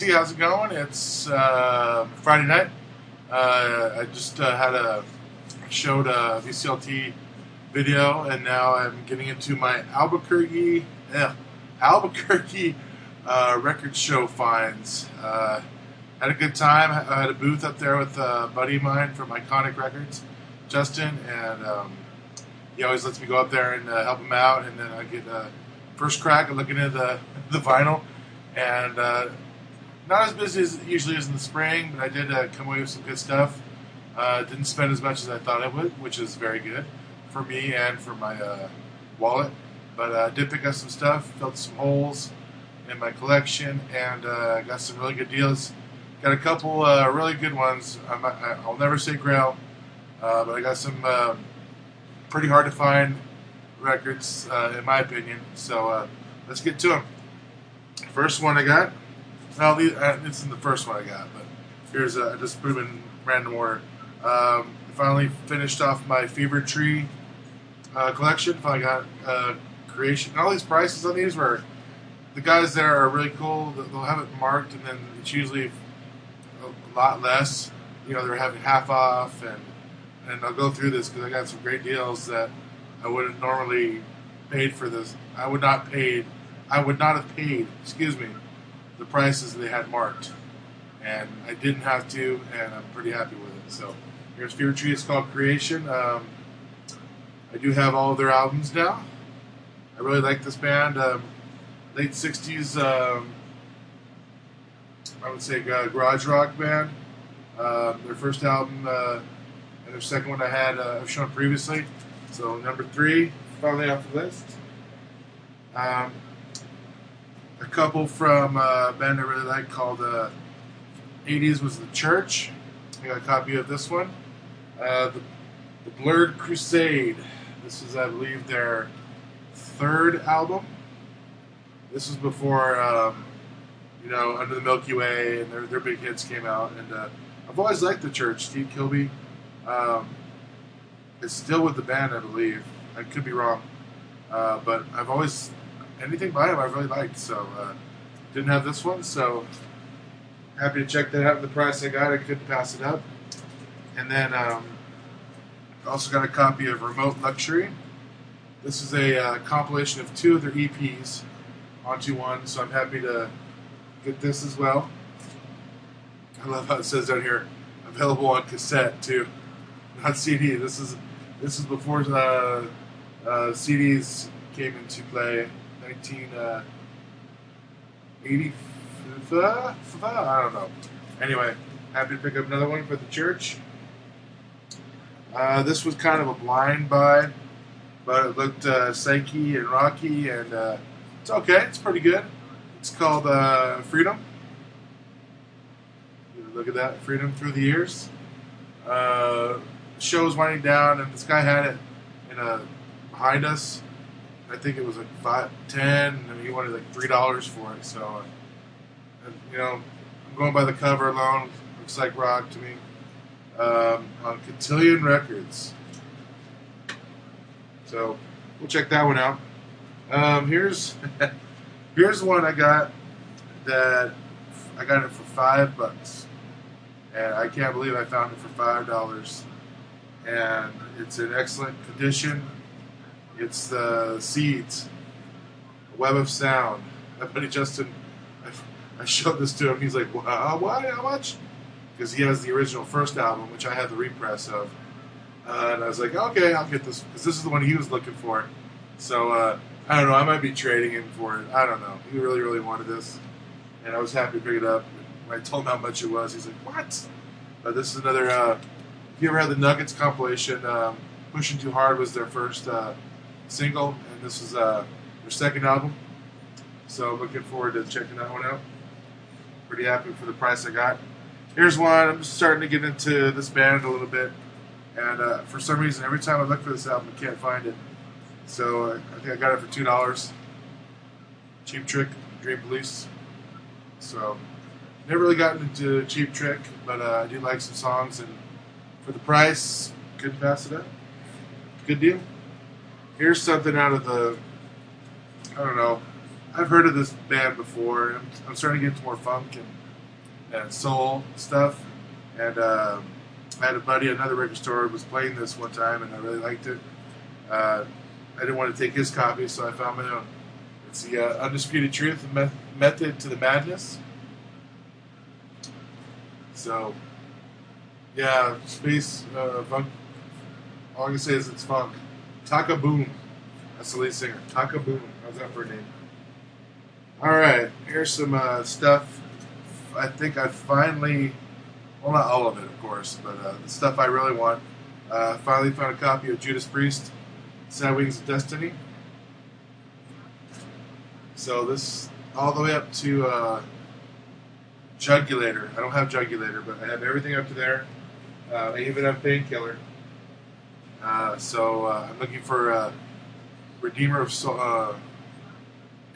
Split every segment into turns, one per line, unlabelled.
See, how's it going? It's Friday night. I just had showed a VCLT video, and now I'm getting into my Albuquerque record show finds. Had a good time. I had a booth up there with a buddy of mine from Iconic Records, Justin, and he always lets me go up there and help him out, and then I get first crack at looking at the vinyl, and not as busy as it usually is in the spring, but I did come away with some good stuff. Didn't spend as much as I thought I would, which is very good for me and for my wallet. But I did pick up some stuff, filled some holes in my collection, and got some really good deals. Got a couple really good ones. I'll never say Grail, but I got some pretty hard to find records, in my opinion. So let's get to them. First one I got. Well, this isn't the first one I got, but here's I just put them in random order. Finally finished off my Fever Tree collection. Finally got Creation. And all these prices on these were the guys there are really cool. They'll have it marked, and then it's usually a lot less. You know, they're having half off, and I'll go through this because I got some great deals that I wouldn't normally paid for this. I would not have paid. Excuse me, the prices they had marked, and I didn't have to, and I'm pretty happy with it. So here's Fever Tree. It's called Creation. I do have all of their albums now. I really like this band. Late 60s, I would say garage rock band. Their first album and their second one I've shown previously. So number 3, finally off the list. A couple from a band I really like called 80s was The Church. I got a copy of this one. The Blurred Crusade. This is, I believe, their 3rd album. This was before, Under the Milky Way and their big hits came out. And I've always liked The Church. Steve Kilbey is still with the band, I believe. I could be wrong. But I've always, anything by him I've really liked. So didn't have this one, so happy to check that out. The price I got, I couldn't pass it up. And then also got a copy of Remote Luxury. This is a compilation of 2 of their EPs onto one, so I'm happy to get this as well. I love how it says down here, available on cassette too, not CD. This is before CDs came into play, 1985. I don't know. Anyway, happy to pick up another one for The Church. This was kind of a blind buy, but it looked psyche and rocky, and it's okay. It's pretty good. It's called Freedom. Look at that, Freedom Through the Years. Show's winding down, and this guy had it behind us. I think it was like $10, and he wanted like $3 for it. So, I'm going by the cover alone. Looks like rock to me. On Cotillion Records. So we'll check that one out. Here's one I got that I got it for $5, and I can't believe I found it for $5. And it's in excellent condition. It's the Seeds, Web of Sound. My buddy Justin, I showed this to him. He's like, "Wow, what? How much?" Because he has the original first album, which I had the repress of. And I was like, okay, I'll get this, because this is the one he was looking for. So, I don't know, I might be trading him for it. I don't know. He really, really wanted this. And I was happy to pick it up. When I told him how much it was, he's like, what? This is another, if you ever had the Nuggets compilation, Pushing Too Hard was their first single, and this is their second album. So I'm looking forward to checking that one out. Pretty happy for the price I got. Here's one. I'm just starting to get into this band a little bit, and for some reason, every time I look for this album, I can't find it. So I think I got it for $2. Cheap Trick, Dream Police. So never really gotten into Cheap Trick, but I do like some songs, and for the price, couldn't pass it up. Good deal. Here's something out of the, I don't know, I've heard of this band before. I'm starting to get into more funk and soul stuff. And I had a buddy at another record store who was playing this one time, and I really liked it. I didn't want to take his copy, so I found my own. It's the Undisputed Truth Method to the Madness. So, yeah, space funk. All I can say is it's funk. Taka Boom. That's the lead singer. Taka Boom. How's that for a name? Alright, here's some stuff. I think I finally, well, not all of it, of course, but the stuff I really want. Finally found a copy of Judas Priest, Sad Wings of Destiny. So this, all the way up to Jugulator. I don't have Jugulator, but I have everything up to there. I even have Painkiller. So I'm looking for Redeemer of Soul,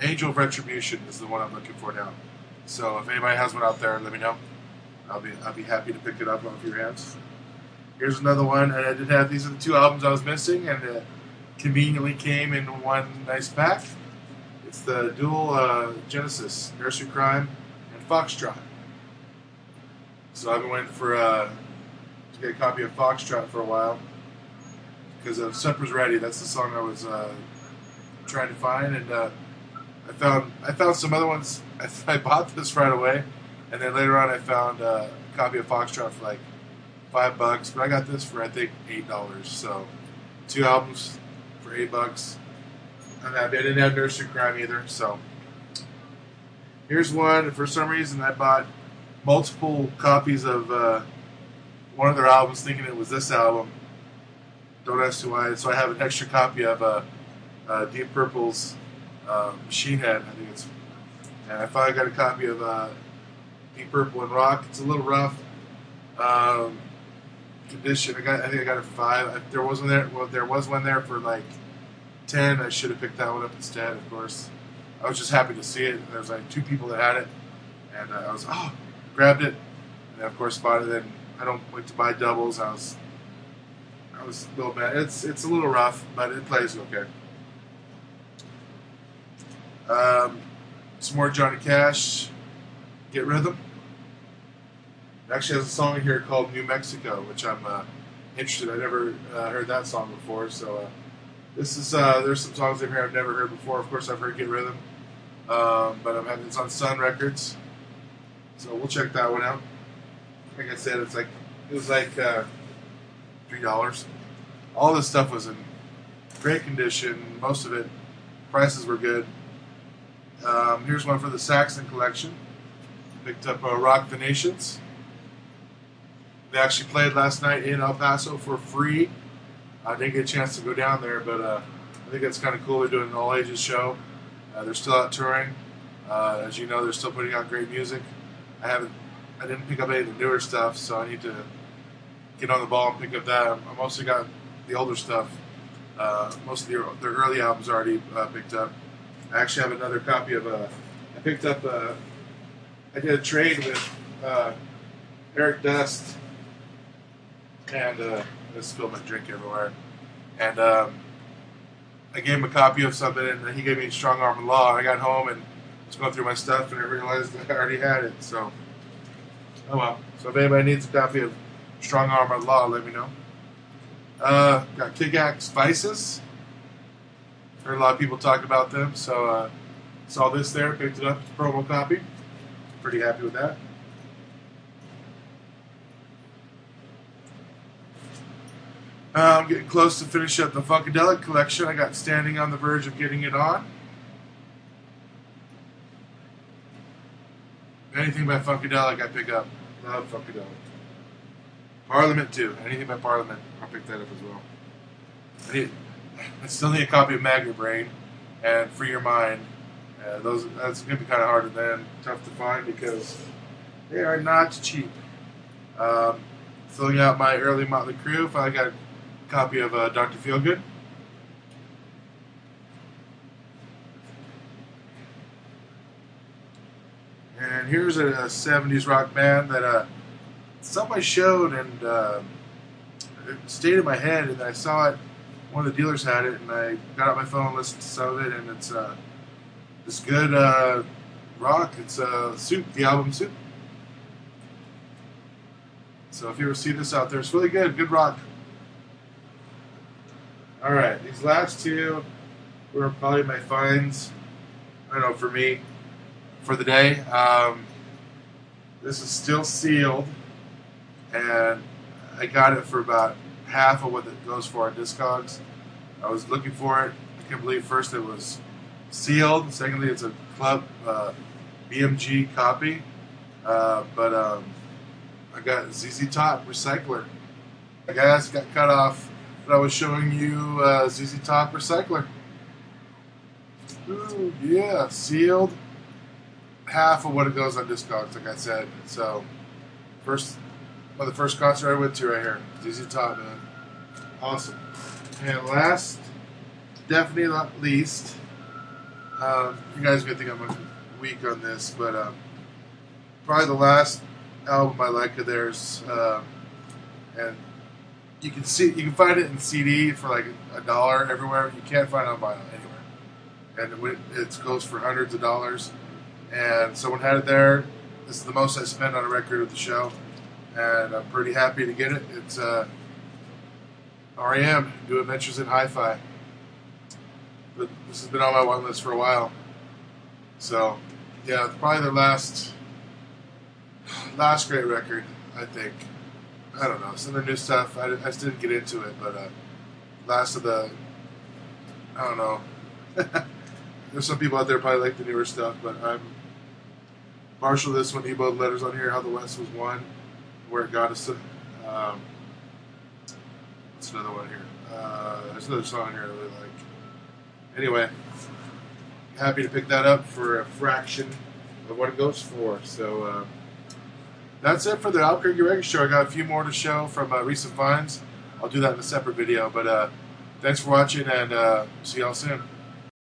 Angel of Retribution is the one I'm looking for now. So if anybody has one out there, let me know. I'll be happy to pick it up off your hands. Here's another one, and I did have these are the two albums I was missing, and it conveniently came in one nice pack. It's the dual Genesis, Nursery Crime and Foxtrot. So I've been waiting for to get a copy of Foxtrot for a while because of Supper's Ready. That's the song I was trying to find, and I found some other ones. I bought this right away, and then later on I found a copy of Foxtrot for like $5, but I got this for I think $8. So 2 albums for $8. I'm happy. I didn't have Nursery Crime either. So here's one. For some reason, I bought multiple copies of one of their albums, thinking it was this album. Don't ask me why. So I have an extra copy of Deep Purple's Machine Head. I think it's. And I finally got a copy of Deep Purple and Rock. It's a little rough condition. I think I got it for $5. There was one there. Well, there was one there for like $10. I should have picked that one up instead. Of course, I was just happy to see it. There was like 2 people that had it, and I was grabbed it, and of course bought it. Then I don't like to buy doubles. I was a little bad. It's a little rough, but it plays okay. Some more Johnny Cash, Get Rhythm. It actually has a song in here called New Mexico, which I'm interested. I never heard that song before, so this is there's some songs in here I've never heard before. Of course, I've heard Get Rhythm, but it's on Sun Records, so we'll check that one out. Like I said, it was like $3. All this stuff was in great condition. Most of it, prices were good. Here's one for the Saxon collection. Picked up Rock the Nations. They actually played last night in El Paso for free. I didn't get a chance to go down there, but I think that's kind of cool. They're doing an all-ages show. They're still out touring. As you know, they're still putting out great music. I didn't pick up any of the newer stuff, so I need to get on the ball and pick up that. I mostly got the older stuff. Most of their early albums already picked up. I actually have another copy of I picked up I did a trade with Eric Dust, and I spilled my drink everywhere, and I gave him a copy of something, and he gave me Strong Arm Law. I got home and was going through my stuff, and I realized that I already had it, so oh well. So if anybody needs a copy of Strong Arm Law, let me know. Got Kick-Ass Vices. Heard a lot of people talk about them, so saw this there, picked it up, it's a promo copy. Pretty happy with that. I'm getting close to finish up the Funkadelic collection. I got Standing on the Verge of Getting It On. Anything by Funkadelic I pick up. Love Funkadelic. Parliament too. Anything by Parliament, I'll pick that up as well. I still need a copy of Magnet Brain and Free Your Mind. That's going to be kind of hard and then tough to find because they are not cheap. Filling out my early Motley Crue, finally got a copy of Dr. Feelgood. And here's a 70s rock band that somebody showed, and it stayed in my head, and I saw it. One of the dealers had it, and I got out my phone and listened to some of it, and it's the It's good rock. It's Soup, the album Soup. So if you ever see this out there, it's really good. Good rock. All right, these last two were probably my finds. I don't know, for me, for the day. This is still sealed, and I got it for about half of what it goes for on Discogs. I was looking for it. I can't believe first it was sealed. Secondly, it's a club BMG copy. But I got ZZ Top Recycler. I guess got cut off, but I was showing you ZZ Top Recycler. Ooh, yeah, sealed. Half of what it goes on Discogs, like I said. So, one of the first concert I went to right here, ZZ Top, man, awesome. And last, definitely not least, you guys are gonna think I'm weak on this, but probably the last album I like of theirs, and you can find it in CD for like $1 everywhere. You can't find it on vinyl anywhere, and it goes for hundreds of dollars. And someone had it there. This is the most I spent on a record of the show, and I'm pretty happy to get it. It's R.E.M. New Adventures in Hi-Fi. But this has been on my one list for a while. So, yeah, it's probably their last great record, I think. I don't know. Some of their new stuff, I just didn't get into it, but last of the, I don't know. There's some people out there probably like the newer stuff, but I'm partial to this one. Both letters on here, How the West Was Won, Where It Got Us to. What's another one here? There's another song here I really like. Anyway, happy to pick that up for a fraction of what it goes for. So that's it for the Albuquerque Record Show. I got a few more to show from recent finds. I'll do that in a separate video. But thanks for watching, and see y'all soon.